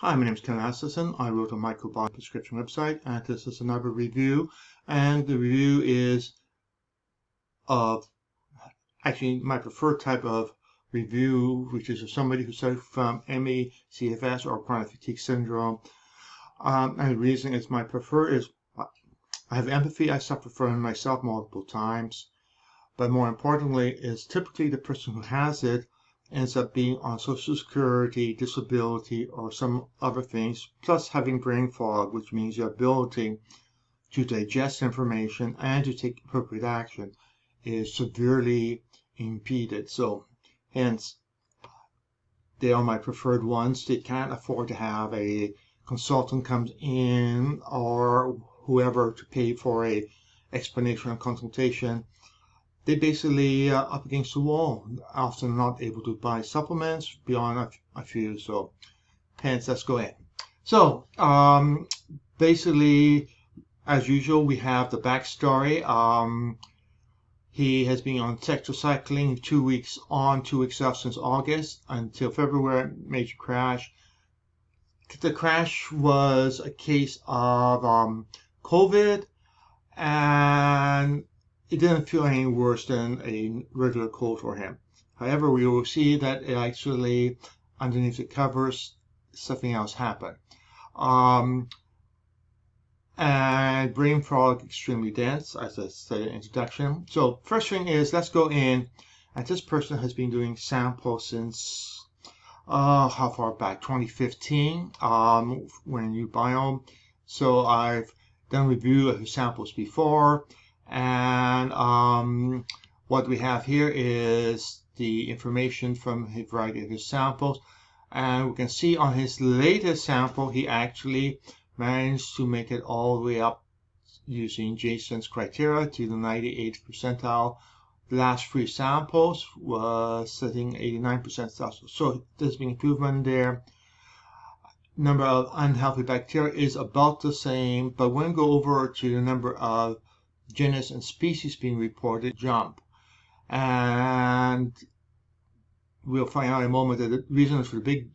Hi, my name is Ken Asserson. I wrote a microbiome prescription website, and this is another review. And the review is of actually my preferred type of review, which is of somebody who suffered from ME, CFS, or chronic fatigue syndrome. And the reason it's my preferred is I have empathy. I suffer from myself multiple times. But more importantly, is typically the person who has it ends up being on Social Security, disability, or some other things, plus having brain fog, which means your ability to digest information and to take appropriate action is severely impeded. So hence, they are my preferred ones. They can't afford to have a consultant comes in or whoever to pay for a explanation or consultation. They basically up against the wall, often not able to buy supplements beyond a few. So hence, let's go ahead. So basically, as usual, we have the backstory. He has been on tetracycline 2 weeks on, 2 weeks off since August until February, major crash. The crash was a case of COVID, and it didn't feel any worse than a regular cold for him. However, we will see that it actually, underneath the covers, something else happened. And brain fog extremely dense, as I said in the introduction. So first thing is, let's go in, and this person has been doing samples since, how far back? 2015, when Microbiome. So I've done review of his samples before. And what we have here is the information from a variety of his samples. And we can see on his latest sample, he actually managed to make it all the way up using Jason's criteria to the 98th percentile. The last 3 samples was sitting 89th percentile. So there's been improvement there. Number of unhealthy bacteria is about the same, but when we go over to the number of genus and species being reported, jump. And we'll find out in a moment that the reason for the big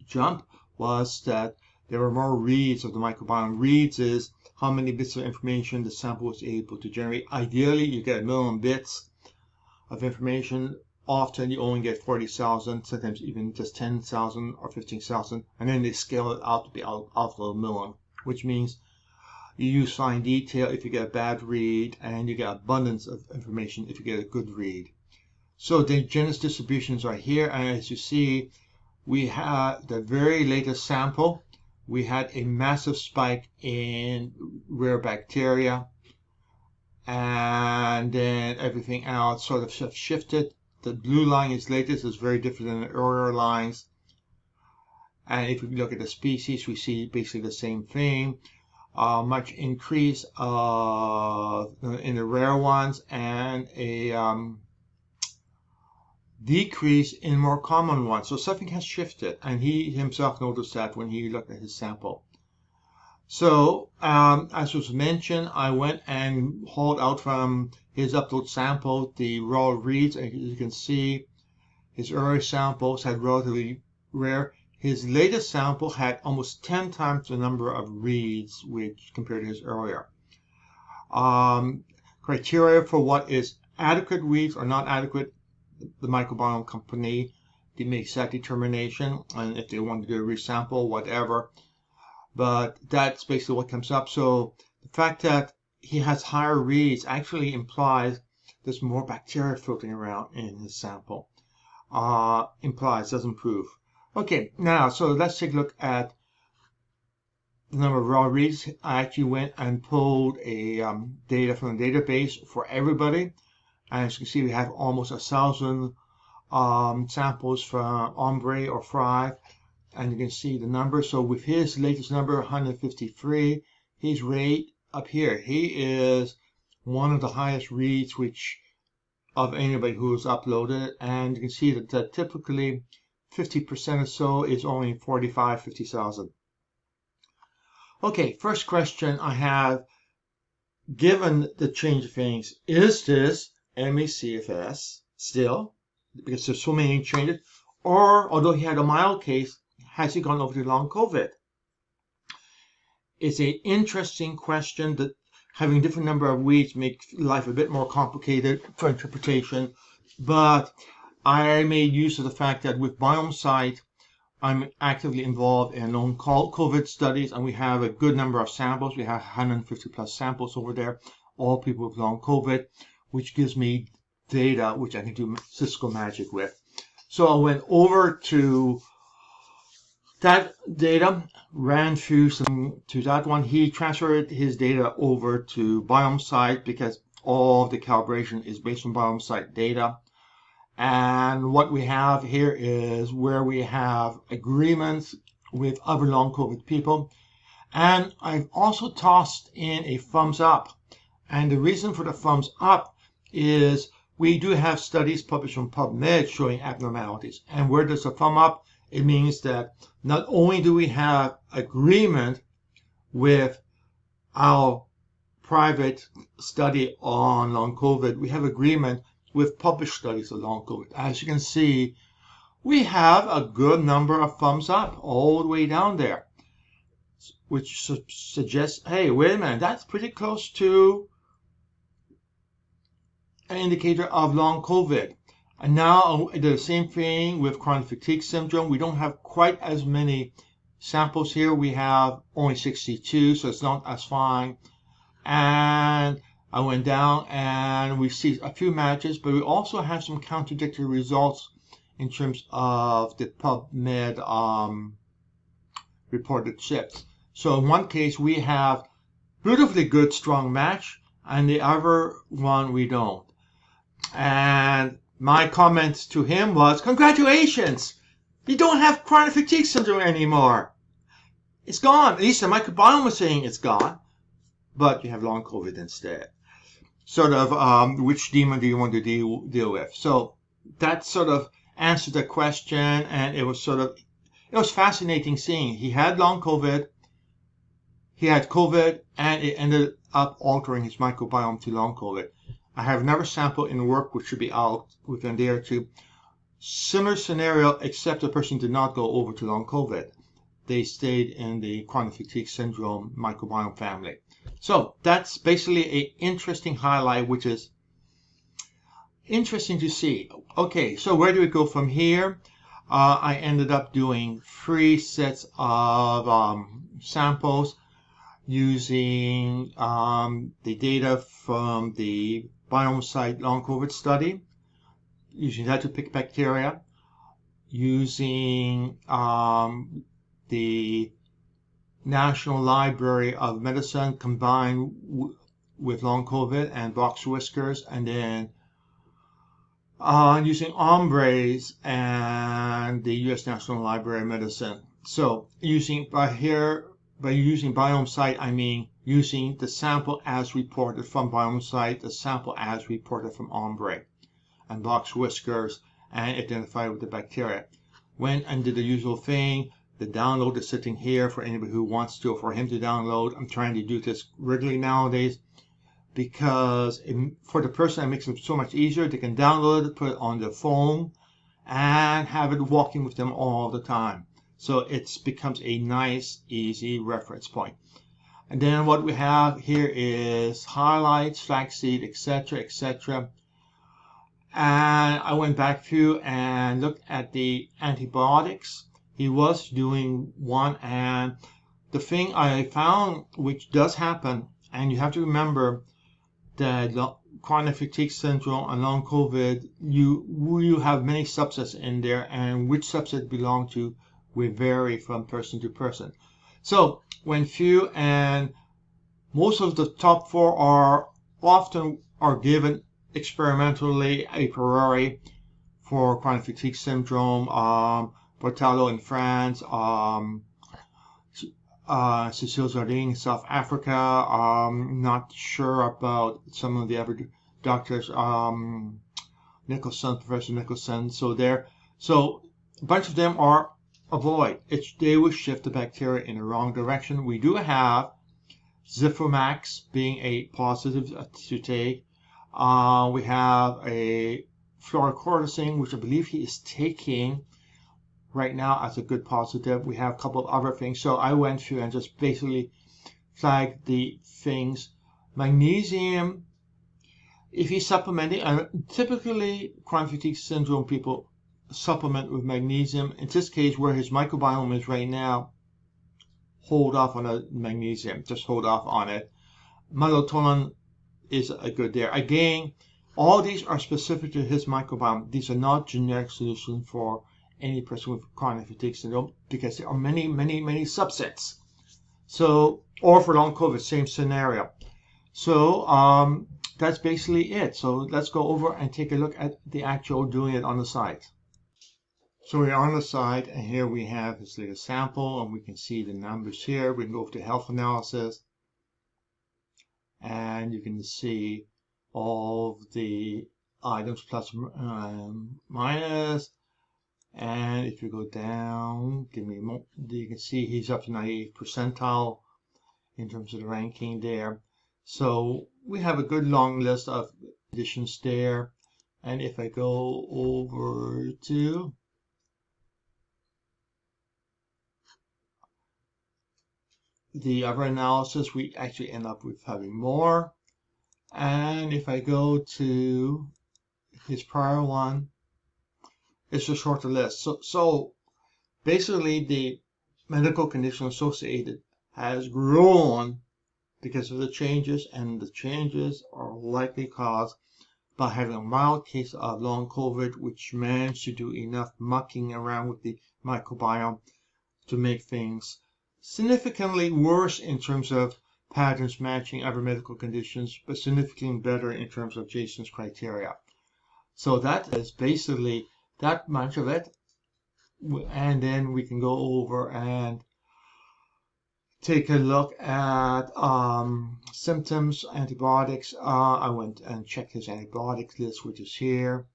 jump was that there were more reads of the microbiome. Reads is how many bits of information the sample was able to generate. Ideally, you get 1 million bits of information. Often you only get 40,000, sometimes even just 10,000 or 15,000, and then they scale it out to be out of 1 million, which means you use fine detail if you get a bad read, and you get abundance of information if you get a good read. So the genus distributions are here, and as you see, we have the very latest sample. We had a massive spike in rare bacteria, and then everything else sort of shifted. The blue line is latest, is very different than the earlier lines. And if we look at the species, we see basically the same thing. Much increase in the rare ones, and a decrease in more common ones. So something has shifted, and he himself noticed that when he looked at his sample. So as was mentioned, I went and hauled out from his upload sample the raw reads, and as you can see, his earlier samples had relatively rare. His latest sample had almost 10 times the number of reads, which compared to his earlier. Criteria for what is adequate reads or not adequate, the microbiome company makes that determination, and if they want to do a resample, whatever. But that's basically what comes up. So the fact that he has higher reads actually implies there's more bacteria floating around in his sample. Doesn't prove. Okay, now, so let's take a look at the number of raw reads. I actually went and pulled a data from the database for everybody. And as you can see, we have almost 1,000 samples from Ombre or Thrive. And you can see the number. So with his latest number, 153, he's right up here. He is one of the highest reads of anybody who has uploaded. And you can see that typically 50% or so is only 45, 50,000. Okay, first question I have, given the change of things, is this ME CFS still? Because there's so many changes. Or, although he had a mild case, has he gone over to long COVID? It's an interesting question that having different number of weeks makes life a bit more complicated for interpretation. But I made use of the fact that with BiomeSite, I'm actively involved in long COVID studies, and we have a good number of samples. We have 150 plus samples over there, all people with long COVID, which gives me data which I can do statistical magic with. So I went over to that data, ran through to that one. He transferred his data over to BiomeSite because all of the calibration is based on BiomeSite data. And what we have here is where we have agreements with other long COVID people. And I've also tossed in a thumbs up. And the reason for the thumbs up is we do have studies published on PubMed showing abnormalities. And where there's a thumb up, it means that not only do we have agreement with our private study on long COVID, we have agreement with published studies of long COVID. As you can see, we have a good number of thumbs up all the way down there, which suggests, hey, wait a minute, that's pretty close to an indicator of long COVID. And now the same thing with chronic fatigue syndrome. We don't have quite as many samples here. We have only 62, so it's not as fine. And I went down and we see a few matches, but we also have some contradictory results in terms of the PubMed reported shifts. So in one case, we have beautifully good, strong match, and the other one we don't. And my comment to him was, congratulations, you don't have chronic fatigue syndrome anymore. It's gone. At least the microbiome was saying it's gone, but you have long COVID instead. Sort of, which demon do you want to deal with? So that sort of answered the question, and it was fascinating seeing. He had long COVID, he had COVID, and it ended up altering his microbiome to long COVID. I have another sample in work which should be out within a day or two. Similar scenario, except the person did not go over to long COVID. They stayed in the chronic fatigue syndrome microbiome family. So that's basically an interesting highlight, which is interesting to see. Okay, so where do we go from here? I ended up doing 3 sets of samples using the data from the BiomeSite long COVID study, using that to pick bacteria, using the National Library of Medicine combined with long COVID and box whiskers, and then using Ombres and the U.S. National Library of Medicine. So using using BiomeSite, I mean using the sample as reported from BiomeSite, the sample as reported from Ombre and box whiskers, and identify with the bacteria. Went and did the usual thing. The download is sitting here for anybody who wants to, or for him to download. I'm trying to do this regularly nowadays because for the person, it makes it so much easier. They can download it, put it on their phone, and have it walking with them all the time. So it becomes a nice, easy reference point. And then what we have here is highlights, flaxseed, etc., etc. And I went back through and looked at the antibiotics. He was doing one, and the thing I found, which does happen, and you have to remember that chronic fatigue syndrome and long COVID, you have many subsets in there, and which subset belong to will vary from person to person. So when few, and most of the top 4 are given experimentally a priori for chronic fatigue syndrome, Bortalo in France, Cecile Zarding in South Africa. Not sure about some of the other doctors, Nicholson, Professor Nicholson. So a bunch of them are avoid. They will shift the bacteria in the wrong direction. We do have Zifromax being a positive to take. We have a fluorocortisone, which I believe he is taking right now as a good positive. We have a couple of other things. So I went through and just basically flagged the things. Magnesium, if he's supplementing, typically chronic fatigue syndrome people supplement with magnesium. In this case, where his microbiome is right now, hold off on the magnesium. Just hold off on it. Melatonin is a good there. Again, all these are specific to his microbiome. These are not generic solutions for any person with chronic fatigue syndrome because there are many subsets. So, or for long COVID, same scenario. So, that's basically it. So let's go over and take a look at the actual doing it on the site. So we're on the site, and here we have this little sample, and we can see the numbers here. We can go to health analysis, and you can see all of the items plus minus. And if you go down, give me a moment, you can see he's up to 98th percentile in terms of the ranking there. So we have a good long list of conditions there. And if I go over to the other analysis, we actually end up with having more. And if I go to his prior one, it's a shorter list. So basically the medical condition associated has grown because of the changes, and the changes are likely caused by having a mild case of long COVID, which managed to do enough mucking around with the microbiome to make things significantly worse in terms of patterns matching other medical conditions, but significantly better in terms of Jason's criteria. So that is basically that much of it. And then we can go over and take a look at symptoms, antibiotics. I went and checked his antibiotics list, which is here.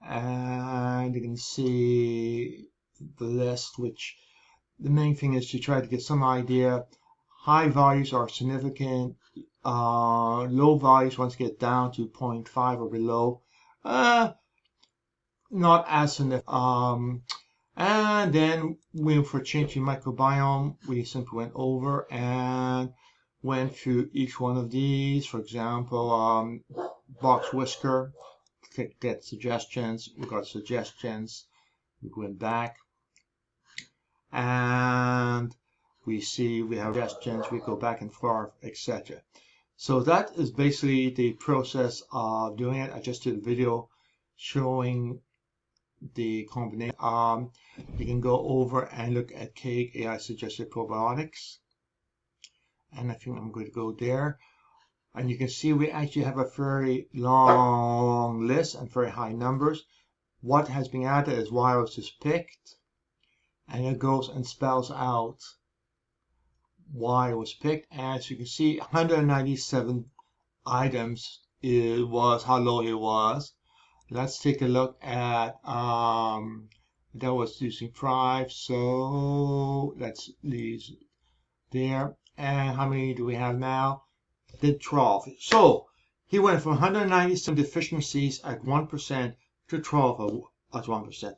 And you can see the list, which the main thing is to try to get some idea. High values are significant. Low values, once you get down to 0.5 or below, not as significant. And then for changing microbiome, we simply went over and went through each one of these. For example, box whisker, click get suggestions. We got suggestions. We went back and we see we have suggestions. We go back and forth, etc. So that is basically the process of doing it. I just did a video showing the combination. You can go over and look at Cake AI suggested probiotics, and I think I'm going to go there, and you can see we actually have a very long list and very high numbers. What has been added is virus is picked, and it goes and spells out why it was picked. As you can see, 197 items was how low it was. Let's take a look at that was using 5, so let's leave there. And how many do we have now? Did 12. So he went from 197 deficiencies at 1% to 12 at 1%,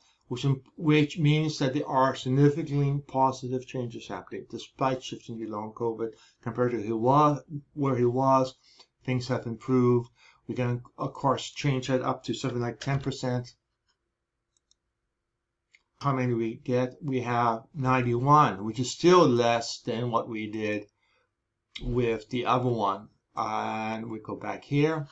which means that there are significantly positive changes happening despite shifting to long COVID compared to where he was. Things have improved. We can, of course, change that up to something like 10%. How many do we get? We have 91, which is still less than what we did with the other one. And we go back here.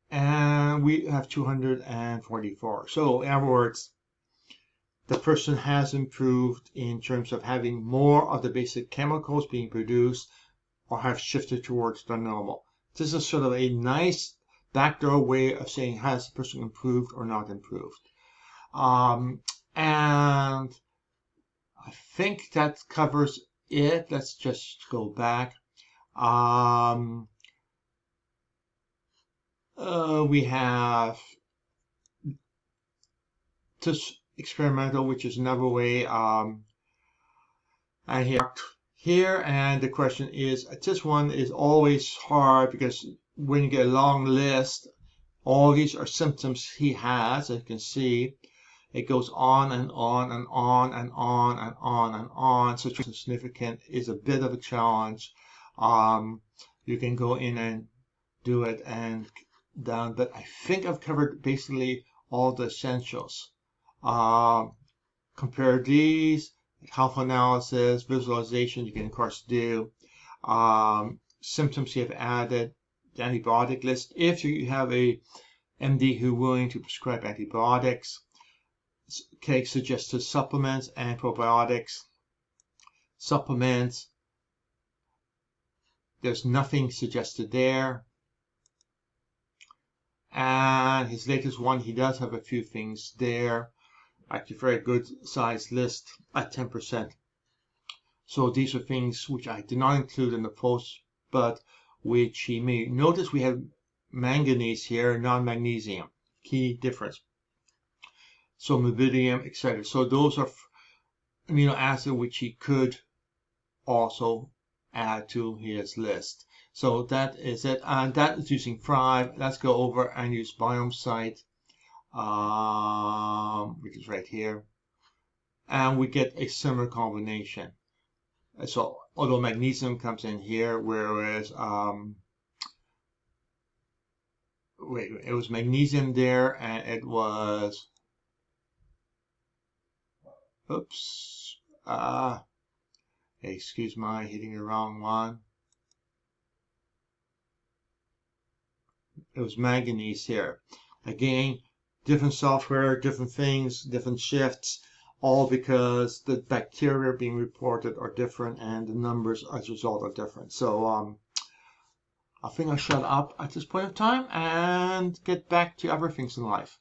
And we have 244. So, in other words, the person has improved in terms of having more of the basic chemicals being produced or have shifted towards the normal. This is sort of a nice backdoor way of saying has the person improved or not improved. And I think that covers it. Let's just go back. We have this experimental, which is another way. And here, and the question is, this one is always hard because when you get a long list All these are symptoms he has, as you can see. It goes on and on and on and on and on and on. So significant is a bit of a challenge. You can go in and do it and down, but I think I've covered basically all the essentials. Compare these, health analysis, visualization, you can of course do. Symptoms you have added, the antibiotic list, if you have a MD who is willing to prescribe antibiotics. Okay, suggested supplements and probiotics. Supplements, there's nothing suggested there. And his latest one, he does have a few things there. Actually, very good sized list at 10%. So these are things which I did not include in the post, but which he may notice. We have manganese here, non-magnesium. Key difference. So Microbiome, etc. So those are amino acids which he could also add to his list. So that is it, and that is using Thrive. Let's go over and use Biome Site, which is right here, and we get a similar combination. So although magnesium comes in here, whereas it was magnesium there, and it was excuse my hitting the wrong one. It was manganese here. Again, different software, different things, different shifts, all because the bacteria being reported are different and the numbers as a result are different. So I think I'll shut up at this point of time and get back to other things in life.